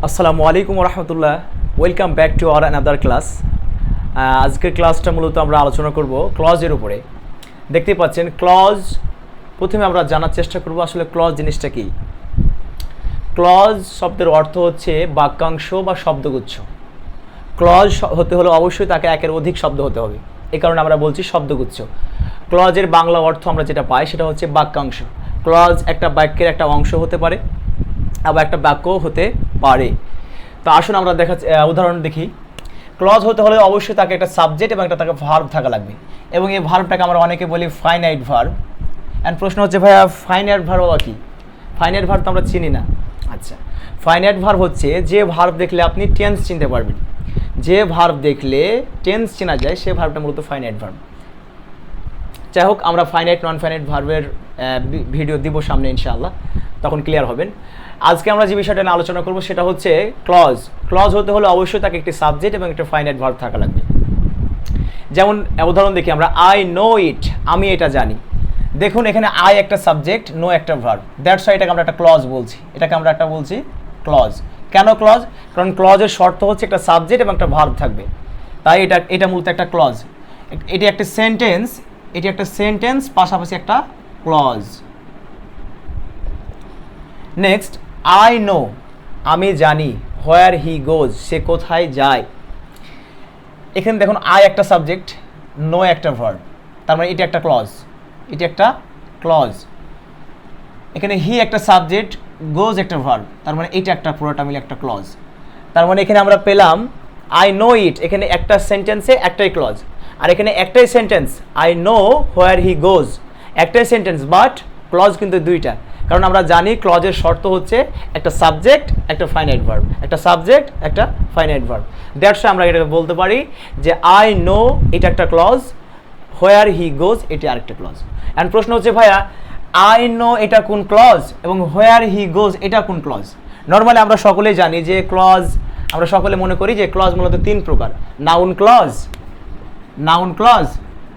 আসসালামু আলাইকুম রহমতুল্লাহ। Welcome back to our another class. আজকের ক্লাসটা মূলত আমরা আলোচনা করব ক্লজের উপরে। দেখতে পাচ্ছেন ক্লজ, প্রথমে আমরা জানার চেষ্টা করব আসলে ক্লজ জিনিসটা কি। ক্লজ শব্দের অর্থ হচ্ছে বাক্যাংশ বা শব্দগুচ্ছ। ক্লজ হতে হলে অবশ্যই তাকে একের অধিক শব্দ হতে হবে, এই কারণে আমরা বলছি শব্দগুচ্ছ। ক্লজের বাংলা অর্থ আমরা যেটা পাই সেটা হচ্ছে বাক্যাংশ। ক্লজ একটা বাক্যের একটা অংশ হতে পারে, আবার একটা বাক্যও হতে পারে। তো আসুন আমরা উদাহরণ দেখি। ক্লজ হতে হলে অবশ্যই তাকে একটা সাবজেক্ট এবং একটা তাকে ভার্ব থাকা লাগবে, এবং এই ভার্বটাকে আমরা অনেকে বলি ফাইনাইট ভার্ব। অ্যান্ড প্রশ্ন হচ্ছে ভাইয়া ফাইনাইট ভার্ব বা কি? ফাইনাইট ভার্ব তো আমরা চিনি না। আচ্ছা, ফাইনাইট ভার্ব হচ্ছে যে ভার্ব দেখলে আপনি টেন্স চিনতে পারবেন। যে ভার্ব দেখলে টেন্স চেনা যায় সে ভার্বটা মূলত ফাইনাইট ভার্ব। যাই হোক, আমরা ফাইনাইট নন ফাইনাইট ভার্বের ভিডিও দিব সামনে ইনশাআল্লাহ, তখন ক্লিয়ার হবেন। আজকে আমরা যে বিষয়টা নিয়ে আলোচনা করব সেটা হচ্ছে ক্লজ। ক্লজ হতে হলে অবশ্যই তাকে একটি সাবজেক্ট এবং একটা ফাইনাইট ভার্ব থাকা লাগবে। যেমন উদাহরণ দেখি আমরা, আই নো ইট, আমি এটা জানি। দেখুন এখানে আই একটা সাবজেক্ট, নো একটা ভার্ব, দ্যাটস ওয়াই এটাকে আমরা একটা ক্লজ বলছি। এটাকে আমরা একটা বলছি ক্লজ। কেন ক্লজ? কারণ ক্লজের শর্ত হচ্ছে একটা সাবজেক্ট এবং একটা ভার্ব থাকবে, তাই এটা মূলত একটা ক্লজ। এটি একটা সেন্টেন্স, পাশাপাশি একটা ক্লজ। নেক্সট, আই নো, আমি জানি, হোয়ার হি গোজ, সে কোথায় যায়। এখানে দেখুন আই একটা সাবজেক্ট, নো একটা ভার্ব, তার মানে এটা একটা ক্লজ। এখানে হি একটা সাবজেক্ট, গোজ একটা ভার্ব, তার মানে এটা একটা পুরোটা মিলে একটা ক্লজ। তার মানে এখানে আমরা পেলাম আই নো ইট, এখানে একটা সেন্টেন্সে একটাই ক্লজ। আর এখানে একটাই সেন্টেন্স, আই নো হোয়ার হি গোজ, একটাই সেন্টেন্স, বাট ক্লজ কিন্তু দুইটা। কারণ আমরা জানি ক্লজের শর্ত হচ্ছে একটা সাবজেক্ট একটা ফাইনাইট ভার্ব, একটা সাবজেক্ট একটা ফাইনাইট ভার্ব। দ্যাটস আমরা এটাকে বলতে পারি যে আই নো এটা একটা ক্লজ, হোয়ার হি গোজ এটি আরেকটা ক্লজ। অ্যান্ড প্রশ্ন হচ্ছে ভাইয়া আই নো এটা কোন ক্লজ এবং হোয়ার হি গোজ এটা কোন ক্লজ? নর্মালি আমরা সকলেই জানি যে ক্লজ, আমরা সকলে মনে করি যে ক্লজ মূলত তিন প্রকার: নাউন ক্লজ,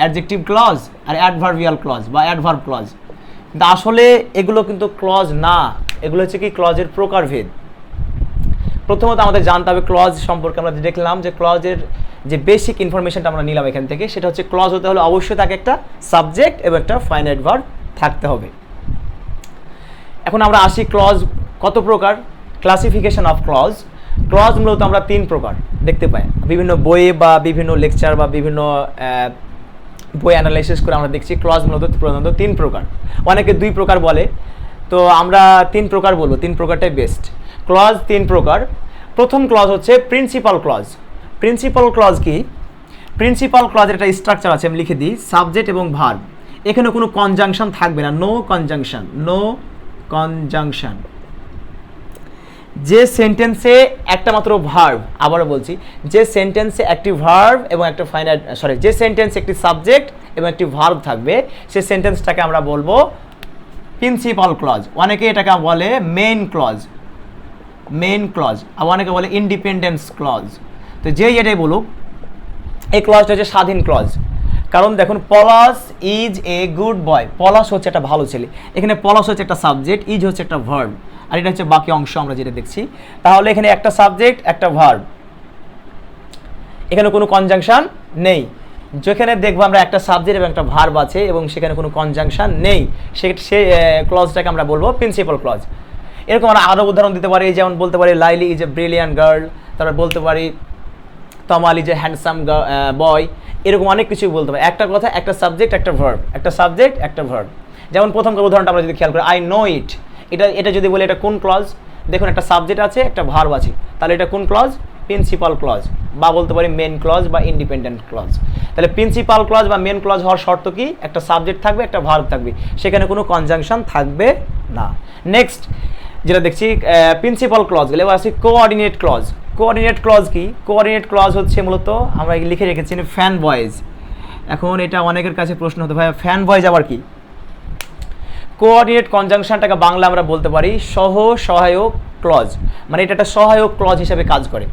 অ্যাডজেক্টিভ ক্লজ আর অ্যাডভার্বিয়াল ক্লজ বা অ্যাডভার্ব ক্লজ। কিন্তু আসলে এগুলো কিন্তু ক্লজ না, এগুলো হচ্ছে কি ক্লজের প্রকারভেদ। প্রথমত আমাদের জানতে হবে ক্লজ সম্পর্কে। আমরা দেখলাম যে ক্লজের যে বেসিক ইনফরমেশনটা আমরা নিলাম এখান থেকে, সেটা হচ্ছে ক্লজ হতে হলে অবশ্যই তাকে একটা সাবজেক্ট এবং একটা ফাইনাইট ভার্ব থাকতে হবে। এখন আমরা আসি ক্লজ কত প্রকার, ক্লাসিফিকেশন অফ ক্লজ। ক্লজ মূলত আমরা তিন প্রকার দেখতে পাই বিভিন্ন বইয়ে বা বিভিন্ন লেকচার বা বিভিন্ন বই অ্যানালাইসিস করে আমরা দেখছি ক্লজ মূলত প্রধানত তিন প্রকার। অনেকে দুই প্রকার বলে, তো আমরা তিন প্রকার বলবো, তিন প্রকারটাই বেস্ট। ক্লজ তিন প্রকার। প্রথম ক্লজ হচ্ছে প্রিন্সিপাল ক্লজ। প্রিন্সিপাল ক্লজ কি? প্রিন্সিপাল ক্লজের একটা স্ট্রাকচার আছে, আমি লিখে দিই, সাবজেক্ট এবং ভার্ব। এখানে কোনো কনজাংশন থাকবে না, নো কনজাংশন। যে সেন্টেন্সে একটা মাত্র ভার্ব, আবারও বলছি, যে সেন্টেন্সে একটি ভার্ব এবং একটা যে সেন্টেন্সে একটি সাবজেক্ট এবং একটি ভার্ব থাকবে, সেই সেন্টেন্সটাকে আমরা বলবো প্রিন্সিপাল ক্লজ। অনেকে এটাকে বলে মেইন ক্লজ, আর অনেকে বলে ইন্ডিপেন্ডেন্স ক্লজ। তো যেই এটাই বলুক, এই ক্লজটা হচ্ছে স্বাধীন ক্লজ। কারণ দেখুন, Palash is a good boy, পলাশ হচ্ছে একটা ভালো ছেলে। এখানে পলাশ হচ্ছে একটা সাবজেক্ট, ইজ হচ্ছে একটা ভার্ব, আর এটা হচ্ছে বাকি অংশ আমরা যেটা দেখছি। তাহলে এখানে একটা সাবজেক্ট একটা ভার্ব, এখানে কোনো কনজাংশন নেই। যেখানে দেখবো আমরা একটা সাবজেক্ট এবং একটা ভার্ব আছে এবং সেখানে কোনো কনজাংশন নেই, সে ক্লজটাকে আমরা বলবো প্রিন্সিপাল ক্লজ। এরকম আমরা আরও উদাহরণ দিতে পারি, যেমন বলতে পারি Laili is a brilliant girl, তারপর বলতে পারি তমাল ইজ এ হ্যান্ডসাম বয়। এরকম অনেক কিছুই বলতে পারি। একটা কথা, একটা সাবজেক্ট একটা ভার্ব, যেমন প্রথম উদাহরণটা আমরা যদি খেয়াল করি, আই নো ইট, এটা যদি বলি এটা কোন ক্লজ? দেখুন একটা সাবজেক্ট আছে একটা ভার্ব আছে, তাহলে এটা কোন ক্লজ? প্রিন্সিপাল ক্লজ, বা বলতে পারি মেন ক্লজ বা ইন্ডিপেন্ডেন্ট ক্লজ। তাহলে প্রিন্সিপাল ক্লজ বা মেন ক্লজ হওয়ার শর্ত কি? একটা সাবজেক্ট থাকবে একটা ভার্ব থাকবে, সেখানে কোনো কনজাংশন থাকবে না। নেক্সট যেটা দেখছি প্রিন্সিপাল ক্লজ গেলে এবার আসি কোঅর্ডিনেট ক্লজ। কোঅর্ডিনেট ক্লজ কি? কোঅর্ডিনেট ক্লজ হচ্ছে মূলত আমরা লিখে রেখেছি ফ্যান বয়েজ। এখন এটা অনেকের কাছে প্রশ্ন হতে ভাই ফ্যান বয়েজ আবার কি? কোঅর্ডিনেট কনজাংশনটাকে বাংলা আমরা বলতে পারি সহায়ক ক্লজ, মানে এটা একটা সহায়ক ক্লজ হিসেবে কাজ করে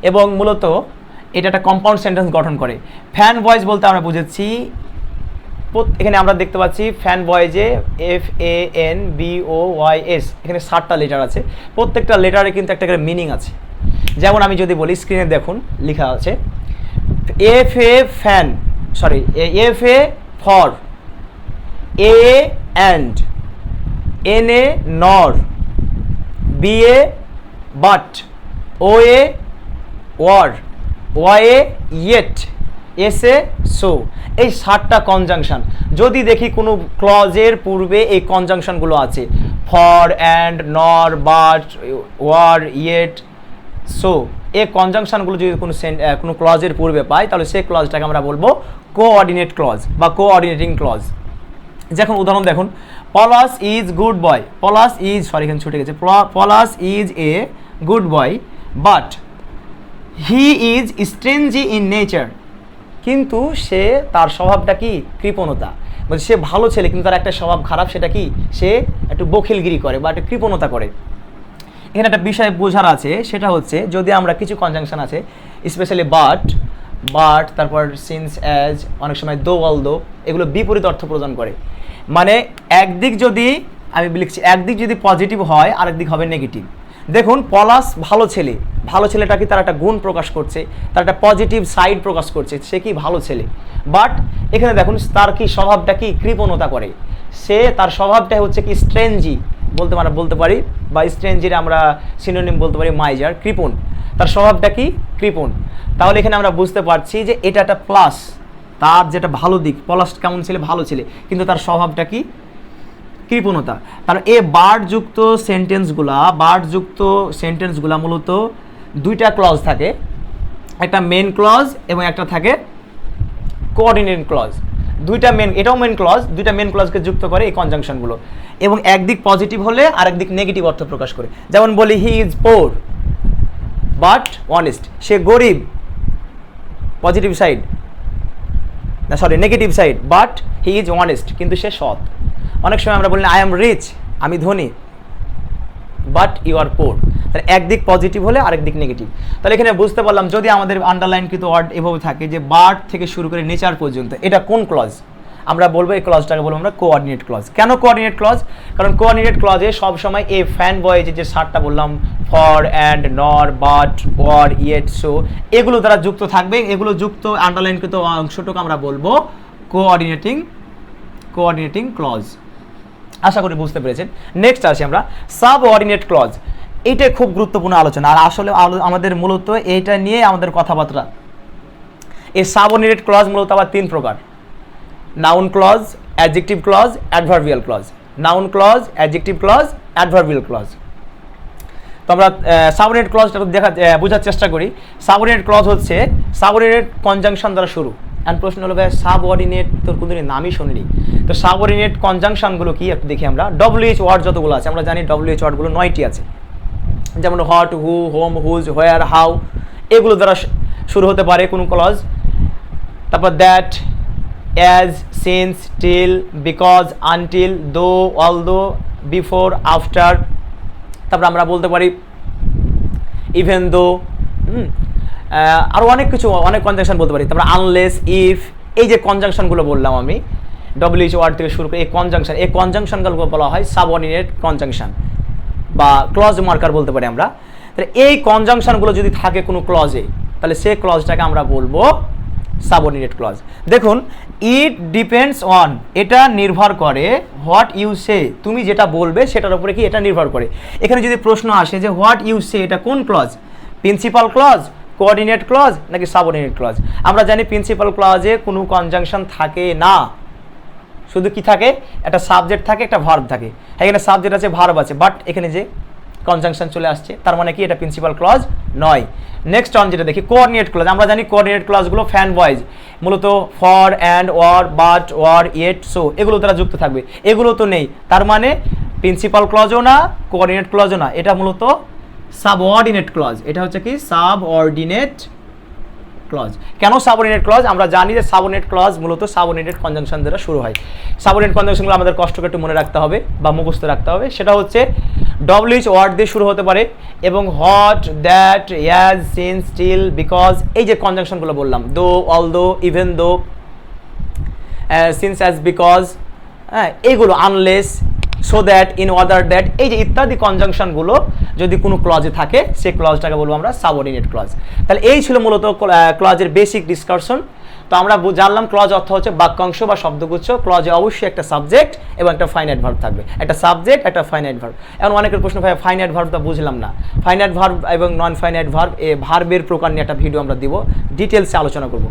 এবং মূলত এটা একটা কম্পাউন্ড সেন্টেন্স গঠন করে। ফ্যান বয়েজ বলতে আমরা বুঝেছি এখানে আমরা দেখতে পাচ্ছি ফ্যান বয়েজে FANBOYS, এখানে 7টা লেটার আছে, প্রত্যেকটা লেটারে কিন্তু একটা করে মিনিং আছে। যেমন আমি যদি বলি, স্ক্রিনে দেখুন লেখা আছে FA fan, sorry FA for, A and, NA nor, BA but, OA or, YA yet, SA so. এই 7টা কনজাংশন যদি দেখি কোনো ক্লজের পূর্বে এই কনজাংশনগুলো আছে, ফর, অ্যান্ড, নর, বাট, ওয়ার, ইয়েট, সো, এই কনজাংশনগুলো যদি কোনো ক্লজের পূর্বে পাই, তাহলে সেই ক্লজটাকে আমরা বলবো কোঅর্ডিনেট ক্লজ বা কোঅর্ডিনেটিং ক্লজ। যখন উদাহরণ দেখুন, Palash is good boy, Palash is, sorry এখানে ছুটে গেছে, Palash is a good boy but he is stingy in nature, কিন্তু সে তার স্বভাবটা কি কৃপণতা, বলছে সে ভালো ছেলে কিন্তু তার একটা স্বভাব খারাপ, সেটা কি সে একটু বখিলগিরি করে বা একটু কৃপণতা করে। এখানে একটা বিষয় বোঝার আছে, সেটা হচ্ছে যদি আমরা কিছু কনজাংশন আছে স্পেশালি বাট, তারপর সিন্স, অ্যাজ, অনেক সময় দো, অল দো, এগুলো বিপরীত অর্থ প্রদান করে। মানে একদিক যদি আমি লিখছি, একদিক যদি পজিটিভ হয় আরেকদিক হবে নেগেটিভ। দেখুন পলাশ ভালো ছেলে, ভালো ছেলেটা কি তার একটা গুণ প্রকাশ করছে, তার একটা পজিটিভ সাইড প্রকাশ করছে, সে কি ভালো ছেলে। বাট এখানে দেখুন তার কি স্বভাবটা কি কৃপণতা করে, সে তার স্বভাবটা হচ্ছে কি স্ট্রেঞ্জি বলতে পারি, বা স্ট্রেঞ্জির আমরা সিনোনিম বলতে পারি মাইজার, কৃপণ, তার স্বভাবটা কি কৃপণ। তাহলে এখানে আমরা বুঝতে পারছি যে এটা একটা প্লাস, তার যেটা ভালো দিক, পলাশ কেমন ছেলে, ভালো ছেলে, কিন্তু তার স্বভাবটা কি কৃপণতা। তাহলে এই বার্ডযুক্ত সেন্টেন্সগুলা মূলত দুইটা ক্লজ থাকে, একটা মেন ক্লজ এবং একটা থাকে কোঅর্ডিনেটিং ক্লজ। এটাও মেন ক্লজ, দুইটা মেন ক্লজকে যুক্ত করে এই কনজাংশনগুলো, এবং একদিক পজিটিভ হলে আরেকদিক নেগেটিভ অর্থ প্রকাশ করে। যেমন বলি he is poor but honest, সে গরিব, পজিটিভ সাইড, না sorry negative side, but he is honest, কিন্তু সে সৎ। অনেক সময় আমরা বলি আই এম রিচ, আমি ধনী, বাট ইউ আর পোর, তাহলে একদিক পজিটিভ হলে আরেক দিক নেগেটিভ। তাহলে এখানে বুঝতে পারলাম যদি আমাদের আন্ডারলাইনকৃত ওয়ার্ড এভাবে থাকে যে বার্ড থেকে শুরু করে নেচার পর্যন্ত, এটা কোন ক্লজ, আমরা বলবো এই ক্লজটাকে বলবো আমরা কোঅর্ডিনেট ক্লজ। কেন কোঅর্ডিনেট ক্লজ? কারণ কোঅর্ডিনেট ক্লজে সবসময় এই ফ্যান বয়েজে যে 7টা বললাম, ফর, অ্যান্ড, নর, বাট, ওয়ার, ইয়েট, সো, এগুলো দ্বারা যুক্ত থাকবে। এগুলো যুক্ত আন্ডারলাইনকৃত অংশটুকু আমরা বলবো কোঅর্ডিনেটিং ক্লজ। আশা করি বুঝতে পেরেছেন। নেক্সট আসি আমরা সাবঅর্ডিনেট ক্লজ। এইটা খুব গুরুত্বপূর্ণ আলোচনা, আর আসলে আমাদের মূলত এইটা নিয়ে আমাদের কথাবার্তা। এই সাবঅর্ডিনেট ক্লজ মূলত আবার 3 প্রকার: noun clause, adjective clause, adverbial clause. Noun clause, adjective clause, adverbial clause. তো আমরা সাবঅর্ডিনেট ক্লজটা বোঝার চেষ্টা করি। সাবঅর্ডিনেট ক্লজ হচ্ছে সাবঅর্ডিনেট কনজাংশন দ্বারা শুরু। অ্যান্ড প্রশ্ন হলো ভাই সাবঅর্ডিনেট তোর কোনদিন নামই শুনিনি, তো সাবঅর্ডিনেট কনজাংশনগুলো কি একটু দেখি আমরা। WH ওয়ার্ড যতগুলো আছে আমরা জানি WH ওয়ার্ডগুলো 9টি আছে, যেমন what, who, whom, whose, where, how, এগুলো দ্বারা শুরু হতে পারে কোনো ক্লজ। তারপর that, as, since, till, because, until, though, although, before, after. তারপর আমরা বলতে পারি ইভেন দো, আরও অনেক কিছু, অনেক কনজাংশন বলতে পারি। তারপর আনলেস, ইফ, এই যে কনজাংশনগুলো বললাম আমি WH ওয়ার্ড থেকে শুরু করে এই কনজাংশনগুলো বলা হয় সাবঅর্ডিনেট কনজাংশন বা ক্লজ মার্কার বলতে পারি আমরা। তাহলে এই কনজাংশনগুলো যদি থাকে কোনো ক্লজে, তাহলে সেই ক্লজটাকে আমরা বলবো সাবঅর্ডিনেট ক্লজ। দেখুন ইট ডিপেন্ডস অন, এটা নির্ভর করে, হোয়াট ইউ সে, তুমি যেটা বলবে সেটার উপরে কি এটা নির্ভর করে। এখানে যদি প্রশ্ন আসে যে হোয়াট ইউ সে এটা কোন clause, principal clause, coordinate clause নাকি সাবঅর্ডিনেট ক্লজ? আমরা জানি প্রিন্সিপাল ক্লজে কোনো কনজাংশন থাকে না, শুধু কি থাকে, একটা সাবজেক্ট থাকে, একটা ভার্ব থাকে। এখানে সাবজেক্ট আছে, ভার্ব আছে, বাট এখানে যে কনজাংশন চলে আসছে তার মানে কি এটা প্রিন্সিপাল ক্লজ নয়। নেক্সট অন যেটা দেখি কোঅর্ডিনেট ক্লজ। আমরা জানি কোঅর্ডিনেট ক্লজগুলো ফ্যান বয়েজ, মূলত for, and, or, but, or, yet, so, এগুলো দ্বারা যুক্ত থাকবে। এগুলো তো নেই, তার মানে প্রিন্সিপাল ক্লজও না, কোঅর্ডিনেট ক্লজও না, এটা মূলত সাবঅর্ডিনেট ক্লজ। এটা হচ্ছে কি সাবঅর্ডিনেট ক্লজ। কেন সাবঅর্ডিনেট ক্লজ? আমরা জানি যে সাবঅর্ডিনেট ক্লজ মূলত সাবঅর্ডিনেট কনজাংশন দ্বারা শুরু হয়। সাবঅর্ডিনেট কনজাংশনগুলো আমাদের কষ্ট করে একটু মনে রাখতে হবে বা মুখস্থ রাখতে হবে। সেটা হচ্ছে WH ওয়ার্ড দিয়ে শুরু হতে পারে, এবং what, that, as, since, still, because, এই যে কনজাংশনগুলো বললাম, though, although, even though, since as because, হ্যাঁ এইগুলো, unless, so that, in order that, এই যে ইত্যাদি কনজাংশনগুলো যদি কোনো ক্লজে থাকে সেই ক্লজটাকে বলবো আমরা সাবঅর্ডিনেট ক্লজ। তাহলে এই ছিল মূলত ক্লজের বেসিক ডিসকাশন। তো আমরা জানলাম ক্লজ অর্থ হচ্ছে বাক্যাংশ বা শব্দগুচ্ছ। ক্লজে অবশ্যই একটা সাবজেক্ট এবং একটা ফাইনাইট ভার্ব থাকবে, একটা সাবজেক্ট একটা ফাইনাইট ভার্ব। এখন অনেকের প্রশ্ন ভাই ফাইনাইট ভার্বটা বুঝলাম না। ফাইনাইট ভার্ব এবং নন ফাইনাইট ভার্ব, এ ভার্বের প্রকার নিয়ে একটা ভিডিও আমরা দিব, ডিটেলসে আলোচনা করব।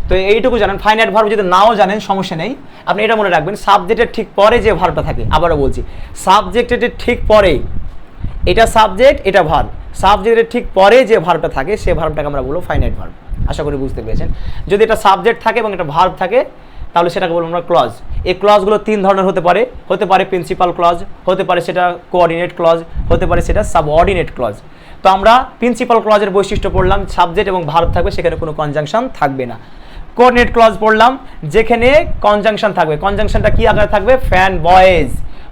তো এইটুকু জানেন, ফাইনাইট ভার্ব যদি নাও জানেন সমস্যা নেই, আপনি এটা মনে রাখবেন সাবজেক্টের ঠিক পরে যে ভার্বটা থাকে, আবারও বলছি সাবজেক্টের ঠিক পরে, এটা সাবজেক্ট এটা ভার্ব, সাবজেক্টের ঠিক পরে যে ভার্বটা থাকে সে ভার্বটাকে আমরা বলবো ফাইনাইট ভার্ব। আশা করি বুঝতে পেরেছেন। যদি এটা সাবজেক্ট থাকে এবং এটা ভার্ব থাকে তাহলে সেটাকে বলবো আমরা ক্লজ। এই ক্লজগুলো তিন ধরনের হতে পারে প্রিন্সিপাল ক্লজ, হতে পারে সেটা কোঅর্ডিনেট ক্লজ, হতে পারে সেটা সাবঅর্ডিনেট ক্লজ। তো আমরা প্রিন্সিপাল ক্লজের বৈশিষ্ট্য পড়লাম, সাবজেক্ট এবং ভার্ব থাকবে, সেখানে কোনো কনজাংশন থাকবে না। কোঅর্ডিনেট ক্লজ পড়লাম, যেখানে কনজাংশন থাকবে। কনজাংশনটা কি আকারে থাকবে? Fan, boys,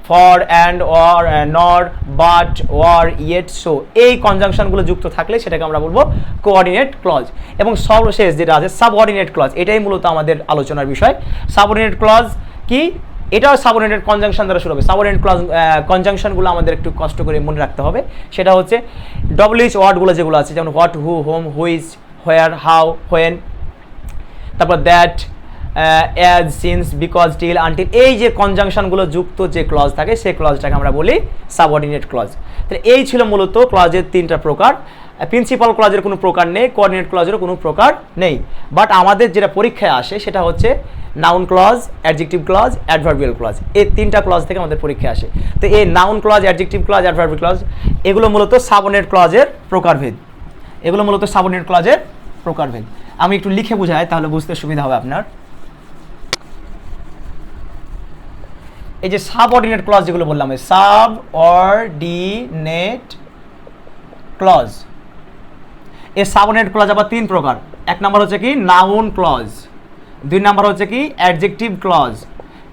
for, and, or, nor, but, or, yet, so, এই কনজাংশনগুলো যুক্ত থাকলে সেটাকে আমরা বলবো কোঅর্ডিনেট ক্লজ। এবং সর্বশেষ যেটা আছে সাবঅর্ডিনেট ক্লজ, এটাই মূলত আমাদের আলোচনার বিষয়। সাবঅর্ডিনেট ক্লজ কি? এটাও সাবঅর্ডিনেট কনজাংশন দ্বারা শুরু হবে। সাবঅর্ডিনেট ক্লজ কনজাংশনগুলো আমাদের একটু কষ্ট করে মনে রাখতে হবে। সেটা হচ্ছে ডব্লিউএইচ ওয়ার্ডগুলো যেগুলো আছে, যেমন what, who, whom, which, where, how, when, তারপর that, as, since, because, till, until, এই যে কনজাংশনগুলো যুক্ত যে ক্লজ থাকে সেই ক্লজটাকে আমরা বলি সাবঅর্ডিনেট ক্লজ। তাহলে এই ছিল মূলত ক্লজের তিনটা প্রকার। প্রিন্সিপাল ক্লজের কোনো প্রকার নেই, কোঅর্ডিনেট ক্লজেরও কোনো প্রকার নেই। বাট আমাদের যেটা পরীক্ষায় আসে সেটা হচ্ছে noun clause, adjective clause, adverbial clause, এই তিনটা ক্লজ থেকে আমাদের পরীক্ষায় আসে। তো এই noun clause, adjective clause, adverbial clause, এগুলো মূলত সাবঅর্ডিনেট ক্লজের প্রকারভেদ। আমি একটু লিখে বোঝাই তাহলে বুঝতে সুবিধা হবে আপনার। এই যে সাবঅর্ডিনেট ক্লজ যেগুলো বললাম, সাবঅর্ডিনেট ক্লজ, এই সাবঅর্ডিনেট ক্লজ আবার তিন প্রকার। এক নাম্বার হচ্ছে কি নাউন ক্লজ, দুই নাম্বার হচ্ছে কি অ্যাডজেক্টিভ ক্লজ,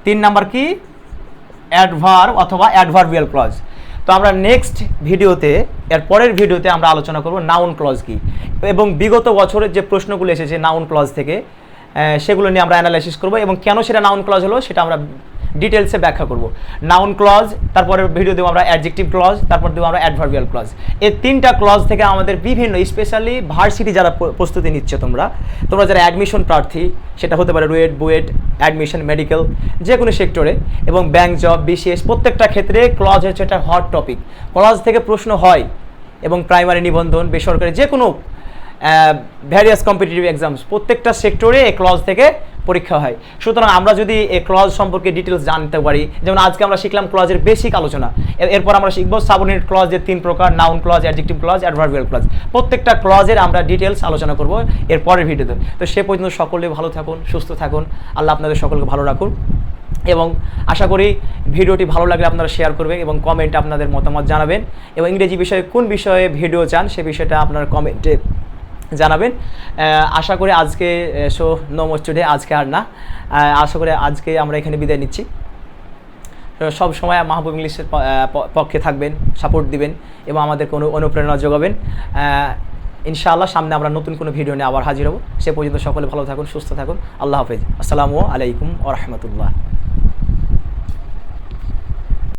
তিন নাম্বার কি অ্যাডভার্ব অথবা অ্যাডভার্বিয়াল ক্লজ। তো আমরা নেক্সট ভিডিওতে, এর পরের ভিডিওতে আমরা আলোচনা করব নাউন ক্লজ কি, এবং বিগত বছরের যে প্রশ্নগুলো এসেছে নাউন ক্লজ থেকে সেগুলো নিয়ে আমরা অ্যানালাইসিস করব, এবং কেন সেটা নাউন ক্লজ হলো সেটা আমরা ডিটেলসে ব্যাখ্যা করব। নাউন ক্লজ, তারপরে ভিডিও দেবো আমরা অ্যাডজেক্টিভ ক্লজ, তারপর দেবো আমরা অ্যাডভার্বিয়াল ক্লজ। এই তিনটা ক্লজ থেকে আমাদের বিভিন্ন, স্পেশালি ভার্সিটি যারা প্রস্তুতি নিচ্ছে, তোমরা যারা অ্যাডমিশন প্রার্থী, সেটা হতে পারে রুয়েট, বুয়েট, অ্যাডমিশন, মেডিকেল, যে কোনো সেক্টরে, এবং ব্যাংক জব, বিসিএস, প্রত্যেকটা ক্ষেত্রে ক্লজ হচ্ছে একটা হট টপিক। ক্লজ থেকে প্রশ্ন হয়, এবং প্রাইমারি, নিবন্ধন, বেসরকারি, যে কোনো ভ্যারিয়াস কম্পিটিটিভ এক্সামস, প্রত্যেকটা সেক্টরে এই ক্লজ থেকে পরীক্ষা হয়। সুতরাং আমরা যদি এই ক্লজ সম্পর্কে ডিটেলস জানতে পারি, যেমন আজকে আমরা শিখলাম ক্লজের বেসিক আলোচনা, এরপর আমরা শিখবো সাবঅর্ডিনেট ক্লজের তিন প্রকার, noun clause, adjective clause, adverbial clause. প্রত্যেকটা ক্লজের আমরা ডিটেলস আলোচনা করব এর পরের ভিডিওতে। তো সে পর্যন্ত সকলে ভালো থাকুন, সুস্থ থাকুন, আল্লাহ আপনাদের সকলকে ভালো রাখুন। এবং আশা করি ভিডিওটি ভালো লাগলে আপনারা শেয়ার করবেন এবং কমেন্টে আপনাদের মতামত জানাবেন, এবং ইংরেজি বিষয়ে কোন বিষয়ে ভিডিও চান সে বিষয়টা আপনার কমেন্টে জানাবেন। আশা করি আজকে নো মোর টুডে, আজকে আর না, আশা করি আজকে আমরা এখানে বিদায় নিচ্ছি। সব সময় মাহবুব ইংলিশের পক্ষে থাকবেন, সাপোর্ট দিবেন এবং আমাদের কোনো অনুপ্রেরণা যোগাবেন। ইনশাআল্লাহ সামনে আমরা নতুন কোনো ভিডিও নিয়ে আবার হাজির হব। সে পর্যন্ত সকলে ভালো থাকুন, সুস্থ থাকুন। আল্লাহ হাফেজ। আসসালামু আলাইকুম ওয়া রাহমাতুল্লাহ।